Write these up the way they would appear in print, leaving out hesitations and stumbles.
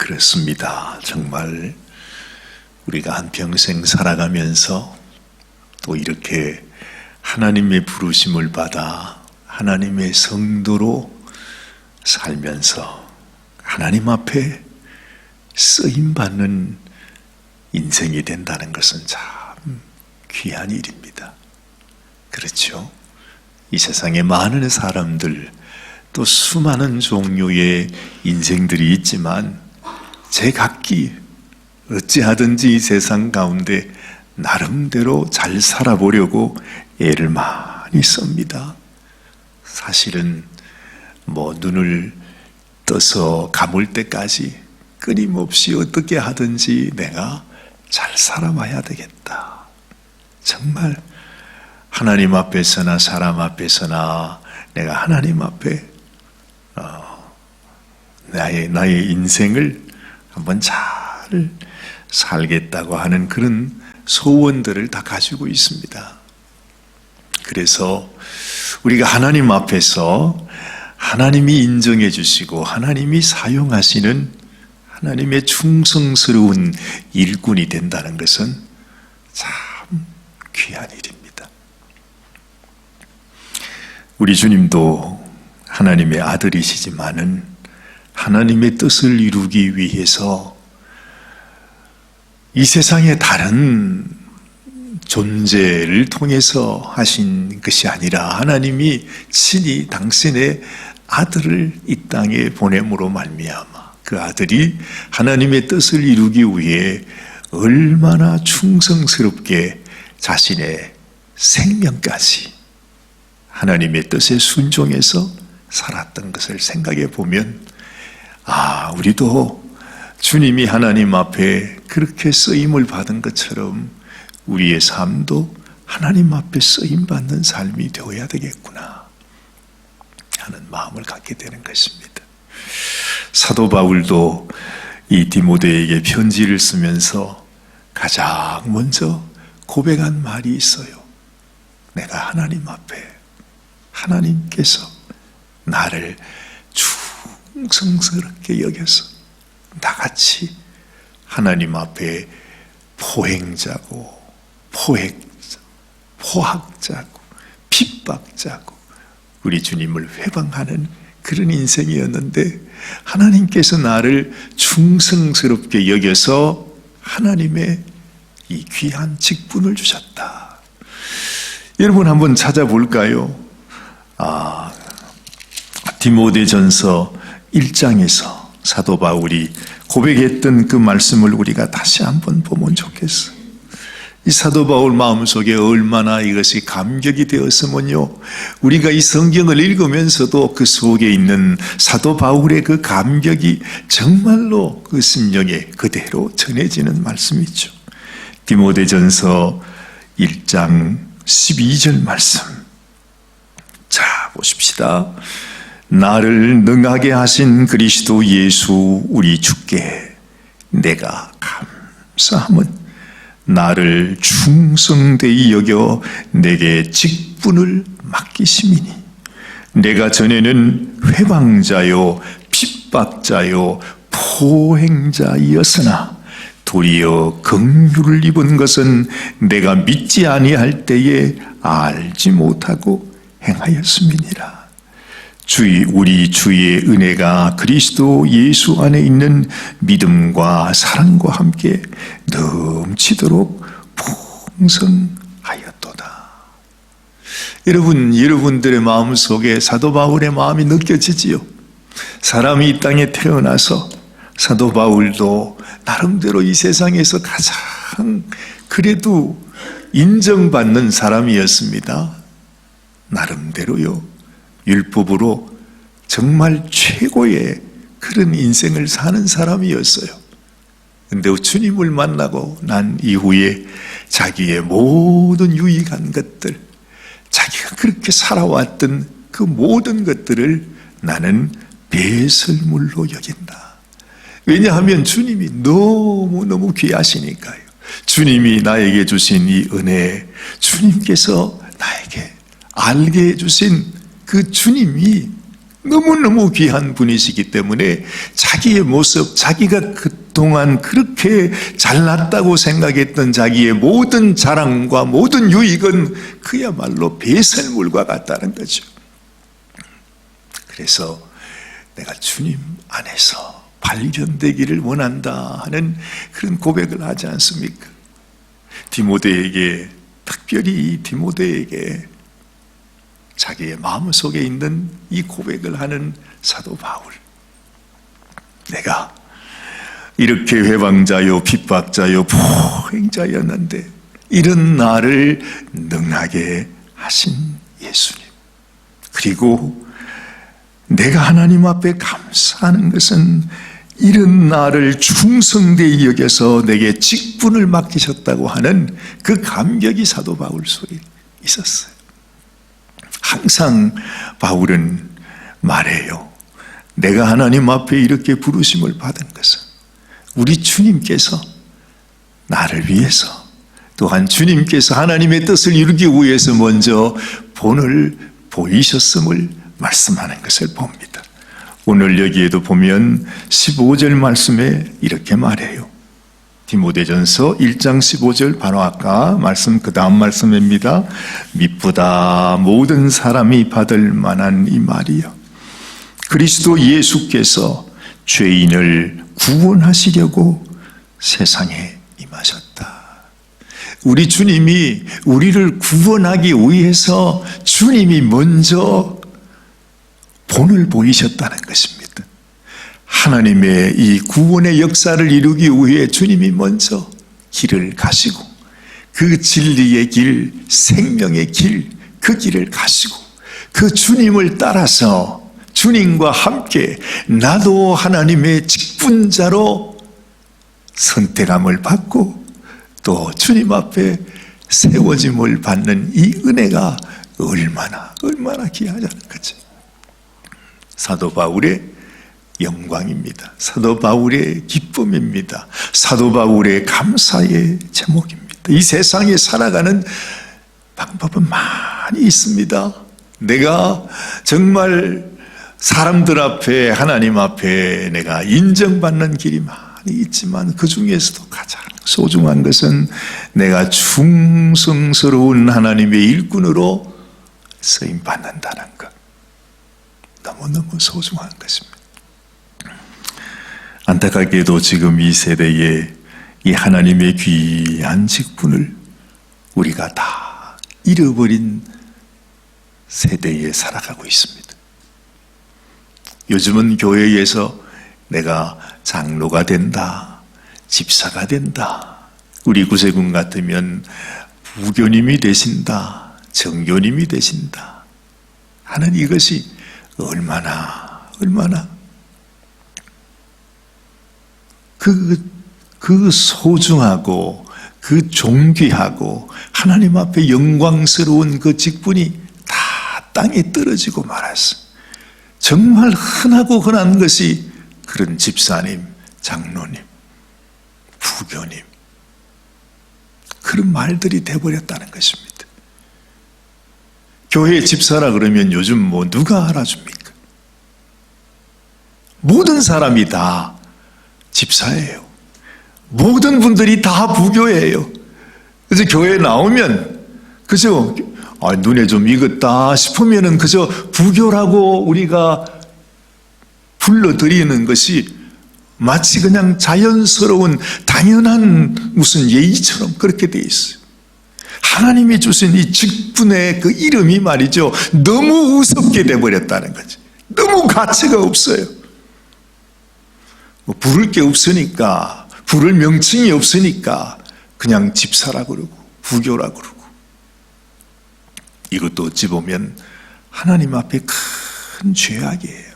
그렇습니다. 정말 우리가 한평생 살아가면서 또 이렇게 하나님의 부르심을 받아 하나님의 성도로 살면서 하나님 앞에 쓰임받는 인생이 된다는 것은 참 귀한 일입니다. 그렇죠? 이 세상에 많은 사람들, 또 수많은 종류의 인생들이 있지만 제각기 어찌하든지 이 세상 가운데 나름대로 잘 살아보려고 애를 많이 씁니다. 사실은 눈을 떠서 감을 때까지 끊임없이 어떻게 하든지 내가 잘 살아봐야 되겠다. 정말 하나님 앞에서나 사람 앞에서나 내가 하나님 앞에 나의 인생을 한번 잘 살겠다고 하는 그런 소원들을 다 가지고 있습니다. 그래서 우리가 하나님 앞에서 하나님이 인정해 주시고 하나님이 사용하시는 하나님의 충성스러운 일꾼이 된다는 것은 참 귀한 일입니다. 우리 주님도 하나님의 아들이시지만은 하나님의 뜻을 이루기 위해서 이 세상의 다른 존재를 통해서 하신 것이 아니라 하나님이 친히 당신의 아들을 이 땅에 보냄으로 말미암아 그 아들이 하나님의 뜻을 이루기 위해 얼마나 충성스럽게 자신의 생명까지 하나님의 뜻에 순종해서 살았던 것을 생각해 보면 우리도 주님이 하나님 앞에 그렇게 쓰임을 받은 것처럼 우리의 삶도 하나님 앞에 쓰임받는 삶이 되어야 되겠구나 하는 마음을 갖게 되는 것입니다. 사도 바울도 이 디모데에게 편지를 쓰면서 가장 먼저 고백한 말이 있어요. 내가 하나님 앞에 하나님께서 나를 충성스럽게 여겨서 나같이 하나님 앞에 포행자고 포학자고 핍박자고 우리 주님을 회방하는 그런 인생이었는데 하나님께서 나를 충성스럽게 여겨서 하나님의 이 귀한 직분을 주셨다. 여러분 한번 찾아볼까요? 디모데전서 1장에서 사도 바울이 고백했던 그 말씀을 우리가 다시 한번 보면 좋겠어요. 이 사도 바울 마음속에 얼마나 이것이 감격이 되었으면요, 우리가 이 성경을 읽으면서도 그 속에 있는 사도 바울의 그 감격이 정말로 그 심령에 그대로 전해지는 말씀이죠. 디모데전서 1장 12절 말씀, 자 보십시다. 나를 능하게 하신 그리스도 예수 우리 주께 내가 감사함은 나를 충성되이 여겨 내게 직분을 맡기심이니 내가 전에는 회방자요 핍박자요 포행자이었으나 도리어 긍휼을 입은 것은 내가 믿지 아니할 때에 알지 못하고 행하였음이니라. 우리 주의 은혜가 그리스도 예수 안에 있는 믿음과 사랑과 함께 넘치도록 풍성하였도다. 여러분들의 마음 속에 사도 바울의 마음이 느껴지지요. 사람이 이 땅에 태어나서 사도 바울도 나름대로 이 세상에서 가장 그래도 인정받는 사람이었습니다. 나름대로요. 율법으로 정말 최고의 그런 인생을 사는 사람이었어요. 그런데 주님을 만나고 난 이후에 자기의 모든 유익한 것들, 자기가 그렇게 살아왔던 그 모든 것들을 나는 배설물로 여긴다. 왜냐하면 주님이 너무너무 귀하시니까요. 주님이 나에게 주신 이 은혜, 주님께서 나에게 알게 해주신 그 주님이 너무너무 귀한 분이시기 때문에 자기의 모습, 자기가 그동안 그렇게 잘났다고 생각했던 자기의 모든 자랑과 모든 유익은 그야말로 배설물과 같다는 거죠. 그래서 내가 주님 안에서 발견되기를 원한다 하는 그런 고백을 하지 않습니까? 디모데에게, 특별히 디모데에게 자기의 마음속에 있는 이 고백을 하는 사도 바울. 내가 이렇게 회방자요 핍박자요 포행자였는데 이런 나를 능하게 하신 예수님, 그리고 내가 하나님 앞에 감사하는 것은 이런 나를 충성되이 여겨서 내게 직분을 맡기셨다고 하는 그 감격이 사도 바울 속에 있었어요. 항상 바울은 말해요. 내가 하나님 앞에 이렇게 부르심을 받은 것은 우리 주님께서 나를 위해서, 또한 주님께서 하나님의 뜻을 이루기 위해서 먼저 본을 보이셨음을 말씀하는 것을 봅니다. 오늘 여기에도 보면 15절 말씀에 이렇게 말해요. 디모데전서 1장 15절, 바로 아까 말씀 그 다음 말씀입니다. 미쁘다 모든 사람이 받을 만한 이 말이요, 그리스도 예수께서 죄인을 구원하시려고 세상에 임하셨다. 우리 주님이 우리를 구원하기 위해서 주님이 먼저 본을 보이셨다는 것입니다. 하나님의 이 구원의 역사를 이루기 위해 주님이 먼저 길을 가시고, 그 진리의 길, 생명의 길, 그 길을 가시고, 그 주님을 따라서 주님과 함께 나도 하나님의 직분자로 선택함을 받고 또 주님 앞에 세워짐을 받는 이 은혜가 얼마나 귀하다는 거지. 사도 바울의 영광입니다. 사도 바울의 기쁨입니다. 사도 바울의 감사의 제목입니다. 이 세상에 살아가는 방법은 많이 있습니다. 내가 정말 사람들 앞에, 하나님 앞에 내가 인정받는 길이 많이 있지만 그 중에서도 가장 소중한 것은 내가 충성스러운 하나님의 일꾼으로 쓰임받는다는 것. 너무너무 소중한 것입니다. 안타깝게도 지금 이 세대에 이 하나님의 귀한 직분을 우리가 다 잃어버린 세대에 살아가고 있습니다. 요즘은 교회에서 내가 장로가 된다, 집사가 된다, 우리 구세군 같으면 부교님이 되신다, 정교님이 되신다 하는 이것이 얼마나 그 소중하고 그 존귀하고 하나님 앞에 영광스러운 그 직분이 다 땅에 떨어지고 말았어. 정말 흔하고 흔한 것이 그런 집사님, 장로님, 부교님, 그런 말들이 돼버렸다는 것입니다. 교회 집사라 그러면 요즘 뭐 누가 알아줍니까? 모든 사람이 다 집사예요. 모든 분들이 다 부교예요. 그래서 교회에 나오면 그저 눈에 좀 익었다 싶으면은 그저 부교라고 우리가 불러드리는 것이 마치 그냥 자연스러운 당연한 무슨 예의처럼 그렇게 돼 있어요. 하나님이 주신 이 직분의 그 이름이 말이죠, 너무 우습게 돼버렸다는 거지. 너무 가치가 없어요. 부를 게 없으니까, 부를 명칭이 없으니까 그냥 집사라 그러고 부교라 그러고. 이것도 어찌 보면 하나님 앞에 큰 죄악이에요.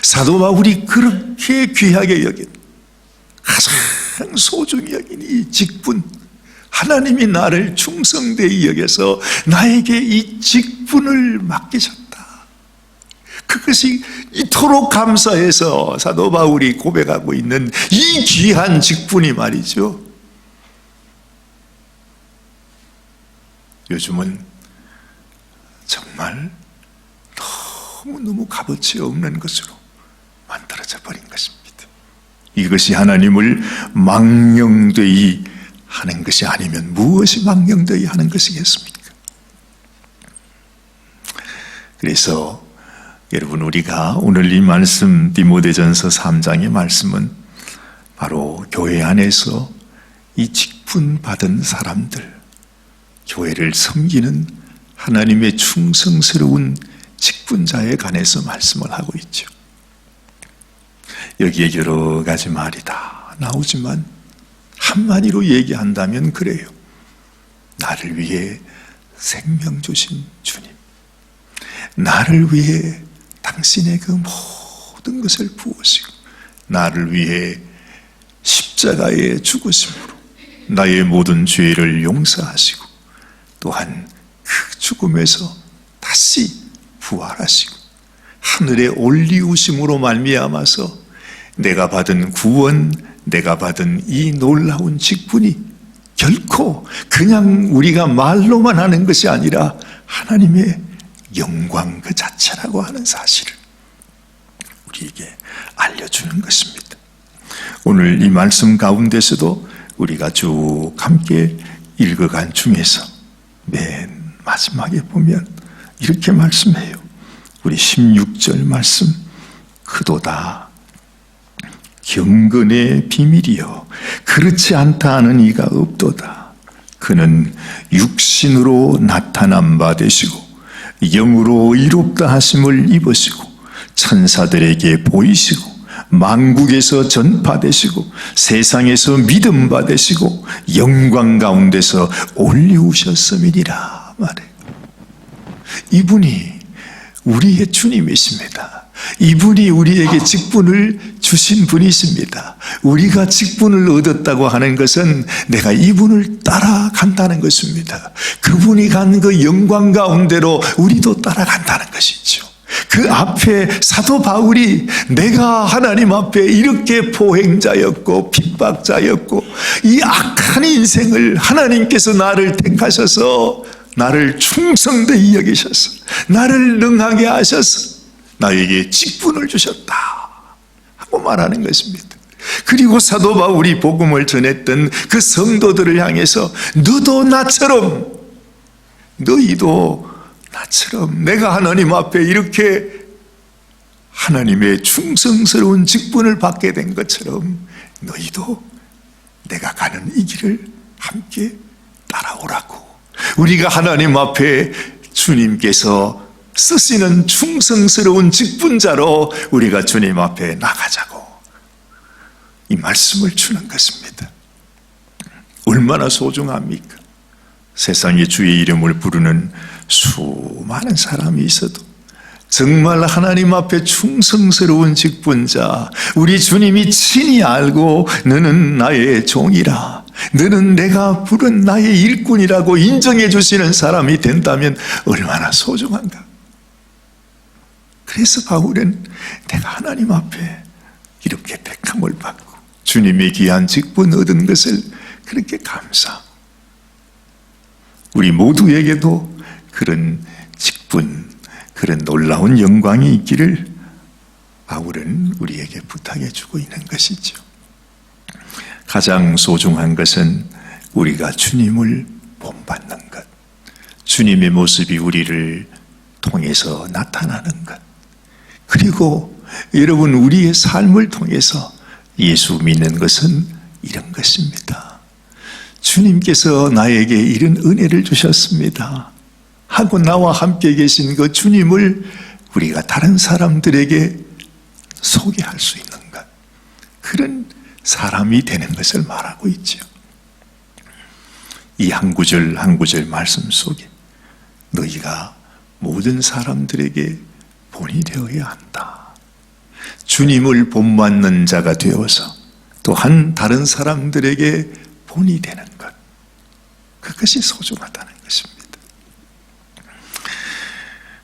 사도 바울이 그렇게 귀하게 여긴, 가장 소중히 여긴 이 직분, 하나님이 나를 충성되이 여겨서 나에게 이 직분을 맡기셨다. 그것이 이토록 감사해서 사도 바울이 고백하고 있는 이 귀한 직분이 말이죠, 요즘은 정말 너무너무 값어치 없는 것으로 만들어져 버린 것입니다. 이것이 하나님을 망령되이 하는 것이 아니면 무엇이 망령되이 하는 것이겠습니까? 그래서 여러분, 우리가 오늘 이 말씀 디모데전서 3장의 말씀은 바로 교회 안에서 이 직분 받은 사람들, 교회를 섬기는 하나님의 충성스러운 직분자에 관해서 말씀을 하고 있죠. 여기에 여러 가지 말이 다 나오지만 한마디로 얘기한다면 그래요. 나를 위해 생명 주신 주님, 나를 위해 당신의 그 모든 것을 부으시고 나를 위해 십자가에 죽으심으로 나의 모든 죄를 용서하시고 또한 그 죽음에서 다시 부활하시고 하늘에 올리우심으로 말미암아서 내가 받은 구원, 내가 받은 이 놀라운 직분이 결코 그냥 우리가 말로만 하는 것이 아니라 하나님의 영광 그 자체라고 하는 사실을 우리에게 알려주는 것입니다. 오늘 이 말씀 가운데서도 우리가 쭉 함께 읽어간 중에서 맨 마지막에 보면 이렇게 말씀해요. 우리 16절 말씀, 그도다 경건의 비밀이여 그렇지 않다 하는 이가 없도다. 그는 육신으로 나타난 바 되시고 영으로 의롭다 하심을 입으시고 천사들에게 보이시고 만국에서 전파되시고 세상에서 믿음 받으시고 영광 가운데서 올리우셨음이니라 말해. 이분이 우리의 주님이십니다. 이분이 우리에게 직분을 주신 분이십니다. 우리가 직분을 얻었다고 하는 것은 내가 이분을 따라간다는 것입니다. 그분이 간 그 영광 가운데로 우리도 따라간다는 것이죠. 그 앞에 사도 바울이 내가 하나님 앞에 이렇게 포행자였고 핍박자였고 이 악한 인생을 하나님께서 나를 택하셔서 나를 충성되이 여기셔서 나를 능하게 하셔서 나에게 직분을 주셨다 하고 말하는 것입니다. 그리고 사도 바울이 복음을 전했던 그 성도들을 향해서 너도 나처럼, 너희도 나처럼 내가 하나님 앞에 이렇게 하나님의 충성스러운 직분을 받게 된 것처럼 너희도 내가 가는 이 길을 함께 따라오라고. 우리가 하나님 앞에 주님께서 쓰시는 충성스러운 직분자로 우리가 주님 앞에 나가자고 이 말씀을 주는 것입니다. 얼마나 소중합니까? 세상에 주의 이름을 부르는 수많은 사람이 있어도 정말 하나님 앞에 충성스러운 직분자, 우리 주님이 친히 알고 너는 나의 종이라, 너는 내가 부른 나의 일꾼이라고 인정해 주시는 사람이 된다면 얼마나 소중한가. 그래서 바울은 내가 하나님 앞에 이렇게 택함을 받고 주님의 귀한 직분 얻은 것을 그렇게 감사하고 우리 모두에게도 그런 직분, 그런 놀라운 영광이 있기를 바울은 우리에게 부탁해 주고 있는 것이죠. 가장 소중한 것은 우리가 주님을 본받는 것, 주님의 모습이 우리를 통해서 나타나는 것, 그리고 여러분 우리의 삶을 통해서 예수 믿는 것은 이런 것입니다. 주님께서 나에게 이런 은혜를 주셨습니다 하고 나와 함께 계신 그 주님을 우리가 다른 사람들에게 소개할 수 있는 것, 그런 사람이 되는 것을 말하고 있죠. 이 한 구절 한 구절 말씀 속에 너희가 모든 사람들에게 본이 되어야 한다. 주님을 본받는 자가 되어서 또한 다른 사람들에게 본이 되는 것, 그것이 소중하다는 것입니다.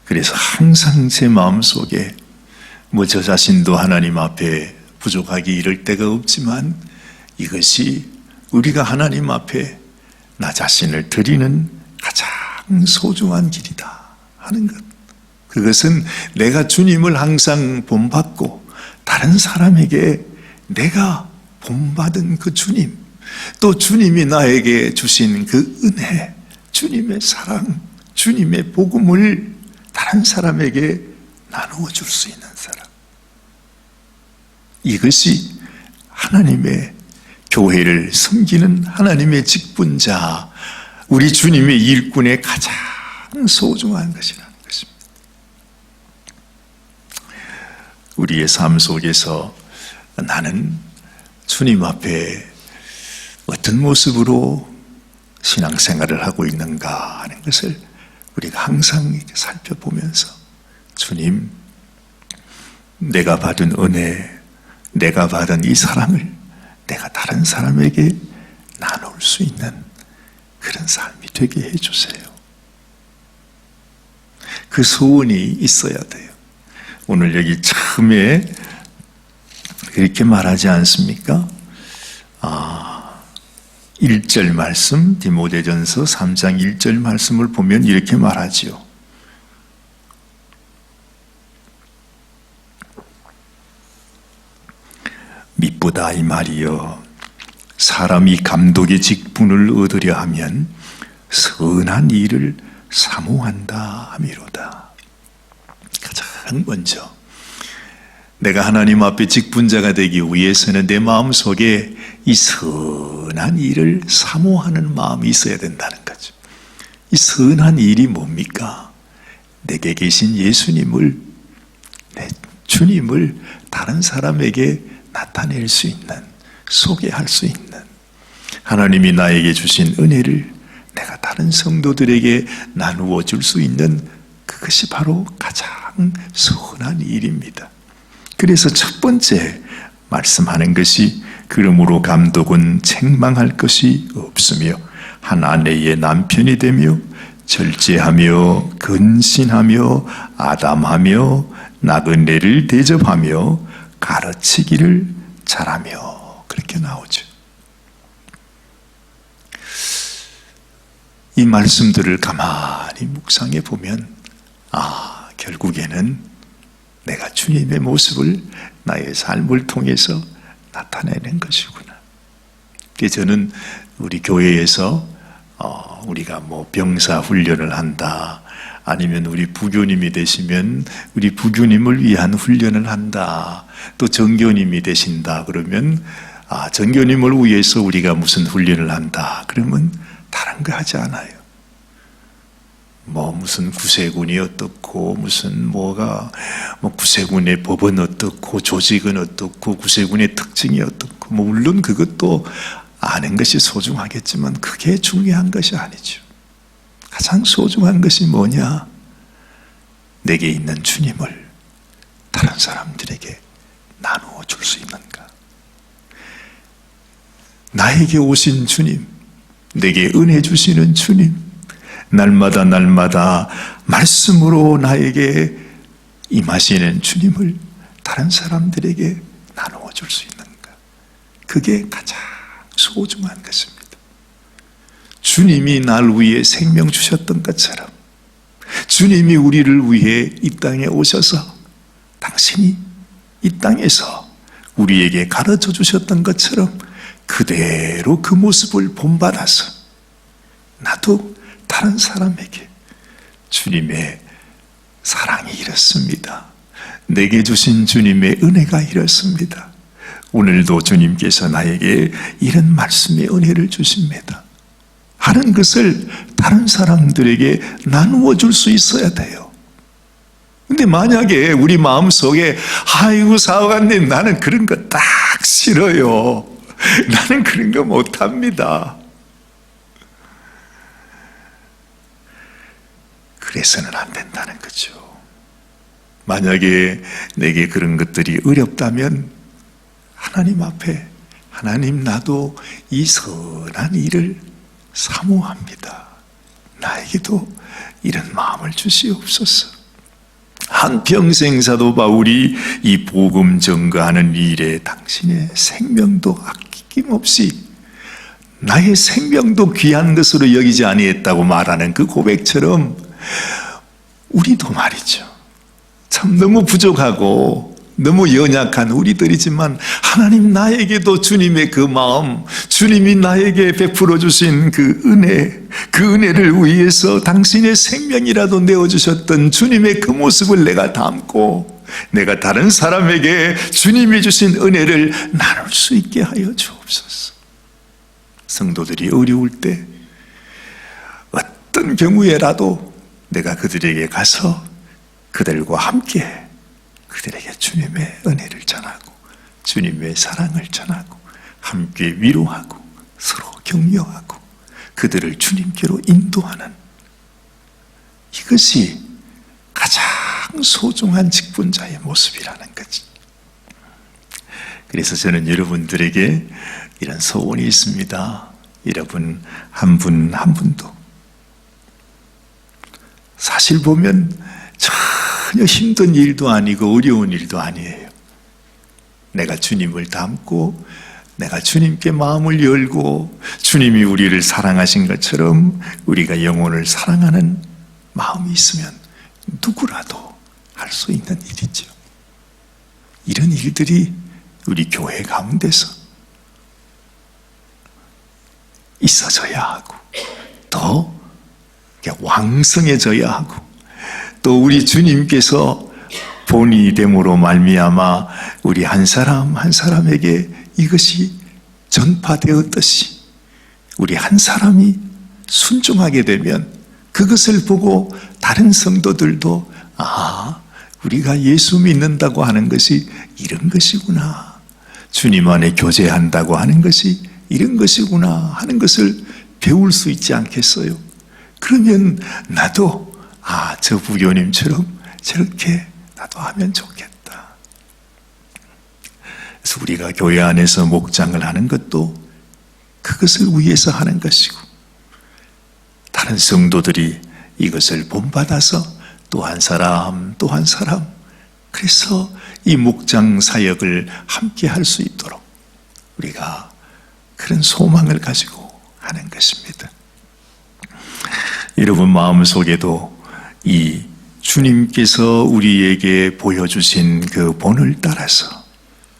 그래서 항상 제 마음속에 저 자신도 하나님 앞에 부족하기 이를 데가 없지만 이것이 우리가 하나님 앞에 나 자신을 드리는 가장 소중한 길이다 하는 것, 그것은 내가 주님을 항상 본받고 다른 사람에게 내가 본받은 그 주님, 또 주님이 나에게 주신 그 은혜, 주님의 사랑, 주님의 복음을 다른 사람에게 나누어 줄 수 있는 사람. 이것이 하나님의 교회를 섬기는 하나님의 직분자, 우리 주님의 일꾼의 가장 소중한 것이라는 것입니다. 우리의 삶 속에서 나는 주님 앞에 어떤 모습으로 신앙생활을 하고 있는가 하는 것을 우리가 항상 살펴보면서, 주님, 내가 받은 은혜, 내가 받은 이 사랑을 내가 다른 사람에게 나눌 수 있는 그런 삶이 되게 해주세요. 그 소원이 있어야 돼요. 오늘 여기 처음에 그렇게 말하지 않습니까? 1절 말씀, 디모데전서 3장 1절 말씀을 보면 이렇게 말하지요. 미쁘다 이 말이여, 사람이 감독의 직분을 얻으려 하면 선한 일을 사모한다 함이로다. 가장 먼저 내가 하나님 앞에 직분자가 되기 위해서는 내 마음속에 이 선한 일을 사모하는 마음이 있어야 된다는 거죠. 이 선한 일이 뭡니까? 내게 계신 예수님을, 내 주님을 다른 사람에게 나타낼 수 있는, 소개할 수 있는, 하나님이 나에게 주신 은혜를 내가 다른 성도들에게 나누어 줄 수 있는, 그것이 바로 가장 선한 일입니다. 그래서 첫 번째 말씀하는 것이, 그러므로 감독은 책망할 것이 없으며 한 아내의 남편이 되며 절제하며 근신하며 아담하며 나그네를 대접하며 가르치기를 잘하며, 그렇게 나오죠. 이 말씀들을 가만히 묵상해 보면, 결국에는 내가 주님의 모습을 나의 삶을 통해서 나타내는 것이구나. 그래서 저는 우리 교회에서 우리가 병사 훈련을 한다, 아니면 우리 부교님이 되시면 우리 부교님을 위한 훈련을 한다, 또 정교님이 되신다 그러면 정교님을 위해서 우리가 무슨 훈련을 한다 그러면 다른 거 하지 않아요. 무슨 구세군이 어떻고, 무슨 구세군의 법은 어떻고, 조직은 어떻고, 구세군의 특징이 어떻고, 물론 그것도 아는 것이 소중하겠지만 그게 중요한 것이 아니죠. 가장 소중한 것이 뭐냐? 내게 있는 주님을 다른 사람들에게 나누어 줄 수 있는가? 나에게 오신 주님, 내게 은혜 주시는 주님, 날마다 말씀으로 나에게 임하시는 주님을 다른 사람들에게 나누어 줄 수 있는가? 그게 가장 소중한 것입니다. 주님이 날 위해 생명 주셨던 것처럼, 주님이 우리를 위해 이 땅에 오셔서 당신이 이 땅에서 우리에게 가르쳐 주셨던 것처럼 그대로 그 모습을 본받아서 나도 다른 사람에게 주님의 사랑이 이렇습니다, 내게 주신 주님의 은혜가 이렇습니다, 오늘도 주님께서 나에게 이런 말씀의 은혜를 주십니다 하는 것을 다른 사람들에게 나누어 줄 수 있어야 돼요. 근데 만약에 우리 마음속에 아이고 사관님, 나는 그런 거 딱 싫어요, 나는 그런 거 못합니다, 그래서는 안 된다는 거죠. 만약에 내게 그런 것들이 어렵다면 하나님 앞에, 하나님, 나도 이 선한 일을 사모합니다, 나에게도 이런 마음을 주시옵소서. 한평생 사도 바울이 이 복음 전가하는 일에 당신의 생명도 아낌없이, 나의 생명도 귀한 것으로 여기지 아니했다고 말하는 그 고백처럼 우리도 말이죠, 참 너무 부족하고 너무 연약한 우리들이지만 하나님 나에게도 주님의 그 마음, 주님이 나에게 베풀어 주신 그 은혜를 위해서 당신의 생명이라도 내어주셨던 주님의 그 모습을 내가 담고 내가 다른 사람에게 주님이 주신 은혜를 나눌 수 있게 하여 주옵소서. 성도들이 어려울 때 어떤 경우에라도 내가 그들에게 가서 그들과 함께 그들에게 주님의 은혜를 전하고 주님의 사랑을 전하고 함께 위로하고 서로 격려하고 그들을 주님께로 인도하는 이것이 가장 소중한 직분자의 모습이라는 거지. 그래서 저는 여러분들에게 이런 소원이 있습니다. 여러분 한 분 한 분도 사실 보면 전혀 힘든 일도 아니고 어려운 일도 아니에요. 내가 주님을 닮고 내가 주님께 마음을 열고 주님이 우리를 사랑하신 것처럼 우리가 영혼을 사랑하는 마음이 있으면 누구라도 할 수 있는 일이죠. 이런 일들이 우리 교회 가운데서 있어져야 하고 더 왕성해져야 하고 또 우리 주님께서 본이 됨으로 말미암아 우리 한 사람 한 사람에게 이것이 전파되었듯이 우리 한 사람이 순종하게 되면 그것을 보고 다른 성도들도 우리가 예수 믿는다고 하는 것이 이런 것이구나, 주님 안에 교제한다고 하는 것이 이런 것이구나 하는 것을 배울 수 있지 않겠어요? 그러면 나도 저 부교님처럼 저렇게 나도 하면 좋겠다. 그래서 우리가 교회 안에서 목장을 하는 것도 그것을 위해서 하는 것이고 다른 성도들이 이것을 본받아서 또 한 사람 또 한 사람 그래서 이 목장 사역을 함께 할 수 있도록 우리가 그런 소망을 가지고 하는 것입니다. 여러분 마음속에도 이 주님께서 우리에게 보여주신 그 본을 따라서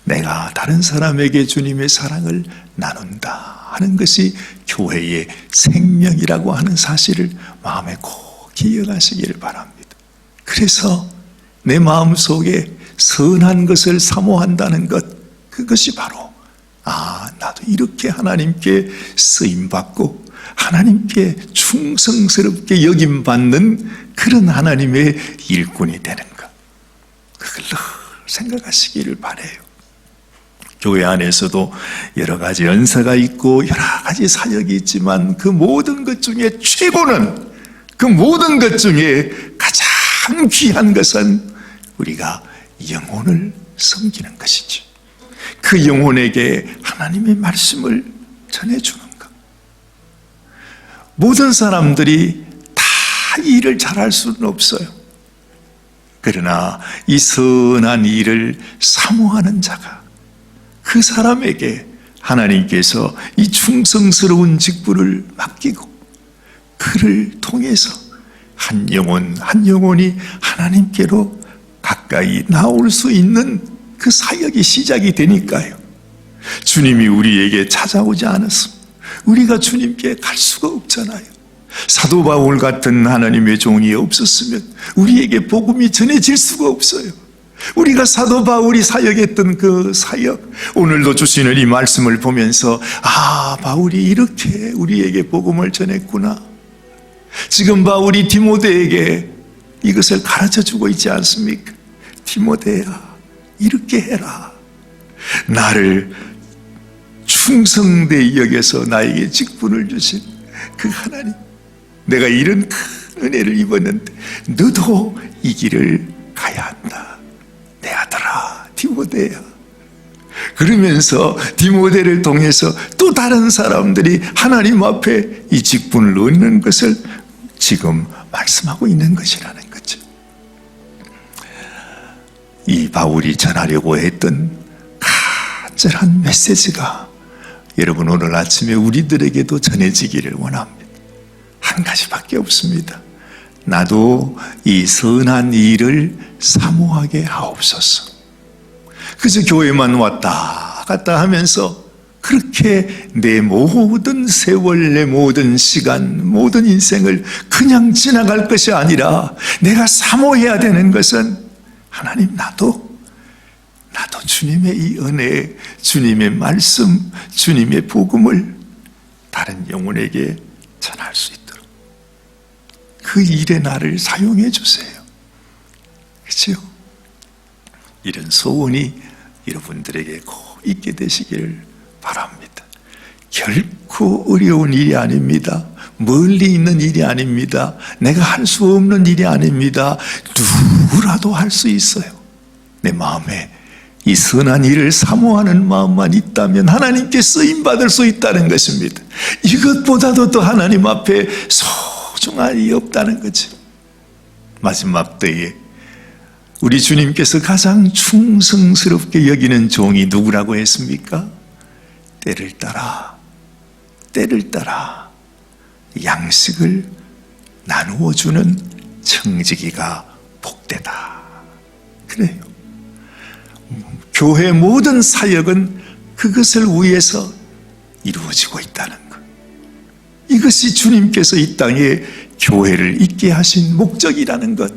내가 다른 사람에게 주님의 사랑을 나눈다 하는 것이 교회의 생명이라고 하는 사실을 마음에 꼭 기억하시기를 바랍니다. 그래서 내 마음속에 선한 것을 사모한다는 것, 그것이 바로 나도 이렇게 하나님께 쓰임받고 하나님께 충성스럽게 여김받는 그런 하나님의 일꾼이 되는 것, 그걸 늘 생각하시기를 바라요. 교회 안에서도 여러 가지 연사가 있고 여러 가지 사역이 있지만 그 모든 것 중에 최고는, 그 모든 것 중에 가장 귀한 것은 우리가 영혼을 섬기는 것이죠. 그 영혼에게 하나님의 말씀을 전해주는 것. 모든 사람들이 다 이 일을 잘할 수는 없어요. 그러나 이 선한 일을 사모하는 자가 그 사람에게 하나님께서 이 충성스러운 직분을 맡기고 그를 통해서 한 영혼 한 영혼이 하나님께로 가까이 나올 수 있는 그 사역이 시작이 되니까요. 주님이 우리에게 찾아오지 않았으면 우리가 주님께 갈 수가 없잖아요. 사도 바울 같은 하나님의 종이 없었으면 우리에게 복음이 전해질 수가 없어요. 우리가 사도 바울이 사역했던 그 사역, 오늘도 주시는 이 말씀을 보면서 바울이 이렇게 우리에게 복음을 전했구나. 지금 바울이 디모데에게 이것을 가르쳐주고 있지 않습니까? 디모데야, 이렇게 해라. 나를 충성되이 여겨서 나에게 직분을 주신 그 하나님, 내가 이런 큰 은혜를 입었는데 너도 이 길을 가야 한다. 내 아들아 디모데야. 그러면서 디모데를 통해서 또 다른 사람들이 하나님 앞에 이 직분을 얻는 것을 지금 말씀하고 있는 것이라는 거죠. 이 바울이 전하려고 했던 간절한 메시지가 여러분 오늘 아침에 우리들에게도 전해지기를 원합니다. 한 가지밖에 없습니다. 나도 이 선한 일을 사모하게 하옵소서. 그저 교회만 왔다 갔다 하면서 그렇게 내 모든 세월, 내 모든 시간, 모든 인생을 그냥 지나갈 것이 아니라 내가 사모해야 되는 것은 하나님, 나도 주님의 이 은혜, 주님의 말씀, 주님의 복음을 다른 영혼에게 전할 수 있도록 그 일에 나를 사용해 주세요. 그렇죠? 이런 소원이 여러분들에게 꼭 있게 되시기를 바랍니다. 결코 어려운 일이 아닙니다. 멀리 있는 일이 아닙니다. 내가 할 수 없는 일이 아닙니다. 누구라도 할 수 있어요. 내 마음에 이 선한 일을 사모하는 마음만 있다면 하나님께 쓰임받을 수 있다는 것입니다. 이것보다도 또 하나님 앞에 소중한 일이 없다는 거죠. 마지막 때에 우리 주님께서 가장 충성스럽게 여기는 종이 누구라고 했습니까? 때를 따라 양식을 나누어 주는 청지기가 복되다. 그래요. 교회 모든 사역은 그것을 위해서 이루어지고 있다는 것. 이것이 주님께서 이 땅에 교회를 있게 하신 목적이라는 것.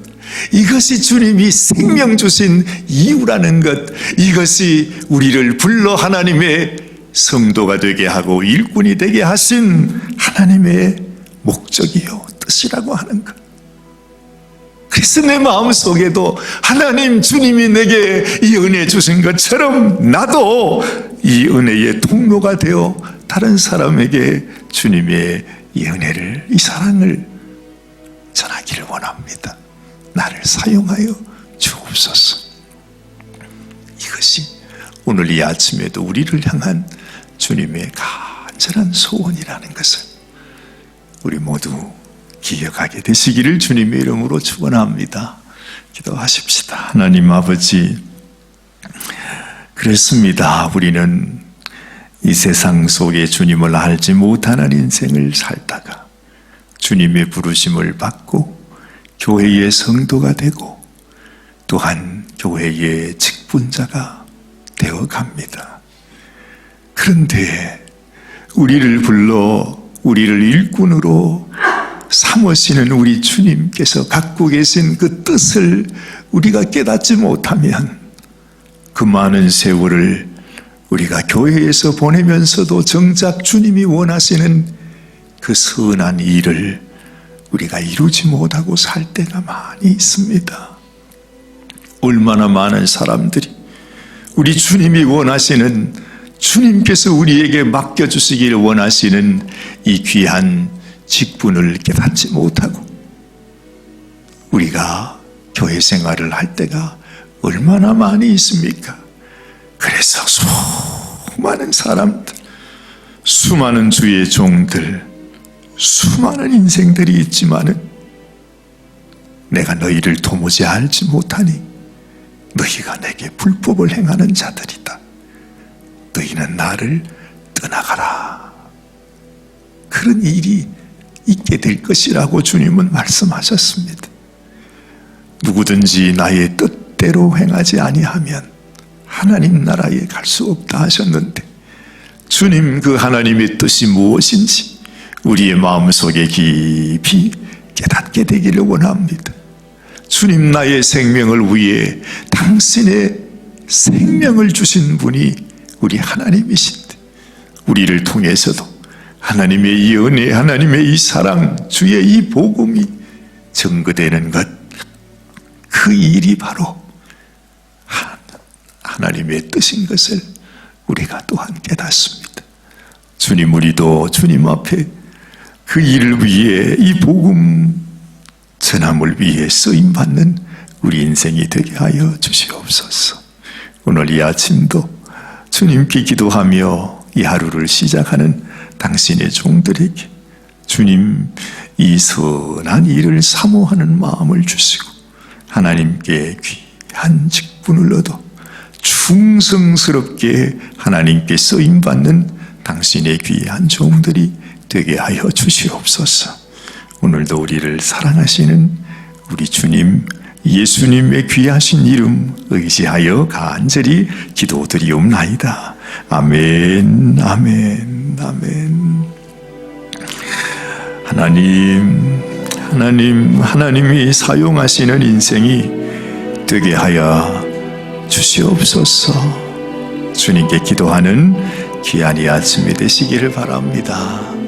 이것이 주님이 생명 주신 이유라는 것. 이것이 우리를 불러 하나님의 성도가 되게 하고 일꾼이 되게 하신 하나님의 목적이요, 뜻이라고 하는 것. 그래서 내 마음속에도 하나님, 주님이 내게 이 은혜 주신 것처럼 나도 이 은혜의 통로가 되어 다른 사람에게 주님의 이 은혜를, 이 사랑을 전하기를 원합니다. 나를 사용하여 주옵소서. 이것이 오늘 이 아침에도 우리를 향한 주님의 간절한 소원이라는 것을 우리 모두 기억하게 되시기를 주님의 이름으로 축원합니다. 기도하십시다. 하나님 아버지, 그렇습니다. 우리는 이 세상 속에 주님을 알지 못하는 인생을 살다가 주님의 부르심을 받고 교회의 성도가 되고 또한 교회의 직분자가 되어갑니다. 그런데 우리를 불러 우리를 일꾼으로 삼으시는 우리 주님께서 갖고 계신 그 뜻을 우리가 깨닫지 못하면 그 많은 세월을 우리가 교회에서 보내면서도 정작 주님이 원하시는 그 선한 일을 우리가 이루지 못하고 살 때가 많이 있습니다. 얼마나 많은 사람들이 우리 주님이 원하시는, 주님께서 우리에게 맡겨주시기를 원하시는 이 귀한 직분을 깨닫지 못하고 우리가 교회 생활을 할 때가 얼마나 많이 있습니까? 그래서 수많은 사람들, 수많은 주의 종들, 수많은 인생들이 있지만은 내가 너희를 도무지 알지 못하니 너희가 내게 불법을 행하는 자들이다. 너희는 나를 떠나가라. 그런 일이 있게 될 것이라고 주님은 말씀하셨습니다. 누구든지 나의 뜻대로 행하지 아니하면 하나님 나라에 갈 수 없다 하셨는데, 주님 그 하나님의 뜻이 무엇인지 우리의 마음속에 깊이 깨닫게 되기를 원합니다. 주님, 나의 생명을 위해 당신의 생명을 주신 분이 우리 하나님이신데 우리를 통해서도 하나님의 이 은혜, 하나님의 이 사랑, 주의 이 복음이 증거되는 것, 그 일이 바로 하나님의 뜻인 것을 우리가 또한 깨닫습니다. 주님, 우리도 주님 앞에 그 일을 위해, 이 복음 전함을 위해 쓰임받는 우리 인생이 되게 하여 주시옵소서. 오늘 이 아침도 주님께 기도하며 이 하루를 시작하는 당신의 종들에게 주님 이 선한 일을 사모하는 마음을 주시고 하나님께 귀한 직분을 얻어 충성스럽게 하나님께 쓰임받는 당신의 귀한 종들이 되게 하여 주시옵소서. 오늘도 우리를 사랑하시는 우리 주님 예수님의 귀하신 이름 의지하여 간절히 기도드리옵나이다. 아멘, 아멘, 아멘. 하나님이 사용하시는 인생이 되게 하여 주시옵소서. 주님께 기도하는 귀한 이 아침이 되시기를 바랍니다.